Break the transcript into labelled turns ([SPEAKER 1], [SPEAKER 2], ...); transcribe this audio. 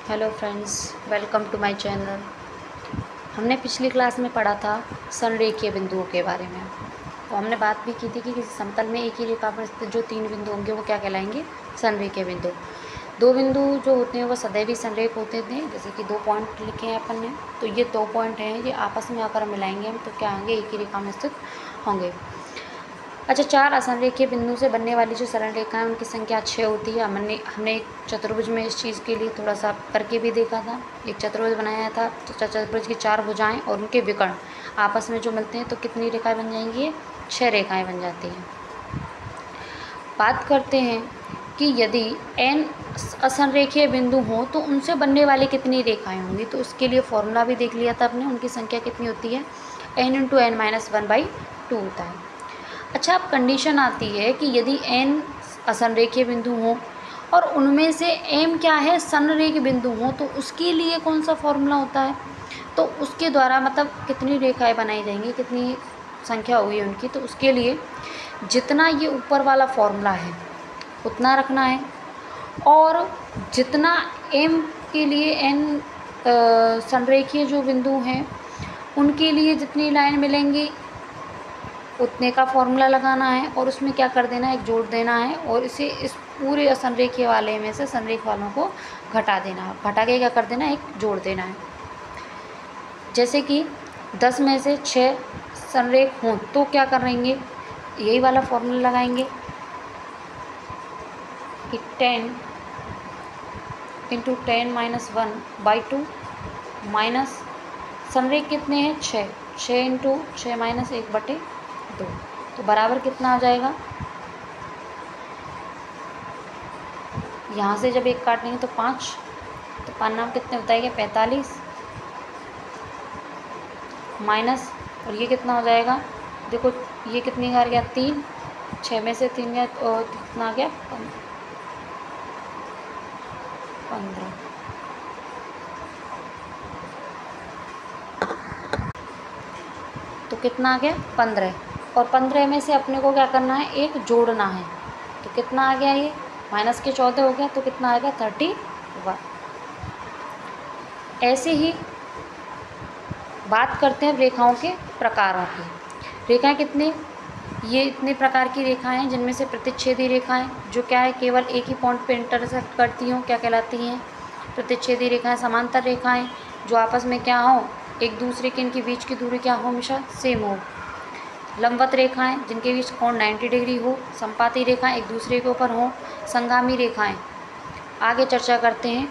[SPEAKER 1] Hello friends, welcome to my channel. हमने पिछली class में पढ़ा था संरेखीय बिंदुओं के बारे में। तो हमने बात भी की थी कि किसी समतल में एक ही रेखा पर स्थित जो 3 बिंदु होंगे वो क्या कहलाएंगे? संरेखीय बिंदु। 2 बिंदु जो होते हैं वो सदैव ही संरेख होते थे। जैसे कि 2 पॉइंट लिखे हैं अपन ने, तो ये 2 पॉइंट हैं, ये आपस में आकर मिलाएंगे हम तो क्या होंगे? एक ही रेखा में स्थित होंगे। अच्छा, 4 असंरेखीय बिंदु से बनने वाली जो सरल रेखाएं उनकी संख्या 6 होती है। हमने एक चतुर्भुज में इस चीज़ के लिए थोड़ा सा करके भी देखा था। एक चतुर्भुज बनाया था, तो चतुर्भुज की 4 भुजाएं और उनके विकर्ण आपस में जो मिलते हैं तो कितनी रेखाएं बन जाएंगी? 6 रेखाएं बन जाती हैं। बात करते हैं कि यदि n असंरेखीय बिंदु हों तो उनसे बनने वाली कितनी रेखाएं होंगी। तो उसके लिए फॉर्मूला भी देख लिया था अपने। उनकी संख्या कितनी होती है? n × n-1/2 होता है। अच्छा, अब कंडीशन आती है कि यदि n असंरेखीय बिंदु हों और उनमें से m क्या है? संरेख बिंदु हों, तो उसके लिए कौन सा फॉर्मूला होता है? तो उसके द्वारा मतलब कितनी रेखाएं बनाई जाएंगी, कितनी संख्या होगी उनकी। तो उसके लिए जितना ये ऊपर वाला फॉर्मूला है उतना रखना है, और जितना m के लिए n संरेखीय जो बिंदु हैं उनके लिए जितनी लाइन मिलेंगी उतने का फॉर्मूला लगाना है, और उसमें क्या कर देना है? एक जोड़ देना है, और इसे इस पूरे असंरेखीय वाले में से संरेख वालों को घटा देना है। घटा के क्या कर देना है? एक जोड़ देना है। जैसे कि 10 में से 6 संरेख हों तो क्या करेंगे? यही वाला फॉर्मूला लगाएंगे कि 10 × 10-1/2 माइनस संरेख कितने हैं? 6 × 6-1/2, तो बराबर कितना आ जाएगा? यहाँ से जब एक काटेंगे तो 5, तो 5 नाम कितने बताएंगे? 45 माइनस, और ये कितना हो जाएगा? देखो ये कितनी बार गया? 3, 6 में से 3 गया तो कितना आ गया? 15। तो कितना आ गया? 15। और 15 में से अपने को क्या करना है? एक जोड़ना है। तो कितना आ गया? ये माइनस के 14 हो गया, तो कितना आ गया? 31। ऐसे ही बात करते हैं रेखाओं के प्रकारों की। रेखाएं कितने? ये इतने प्रकार की रेखाएं हैं जिनमें से प्रतिच्छेदी रेखाएं जो क्या है? केवल एक ही पॉइंट पे इंटरसेक्ट करती हों, क्या कहलाती हैं? प्रतिच्छेदी रेखाएं। समांतर रेखाएं जो आपस में क्या हो? एक दूसरे के इनके बीच की दूरी क्या हो? हमेशा सेम हो। लंबवत रेखाएं जिनके बीच कोण 90 डिग्री हो। संपाती रेखाएं एक दूसरे के ऊपर हो। संगामी रेखाएं आगे चर्चा करते हैं।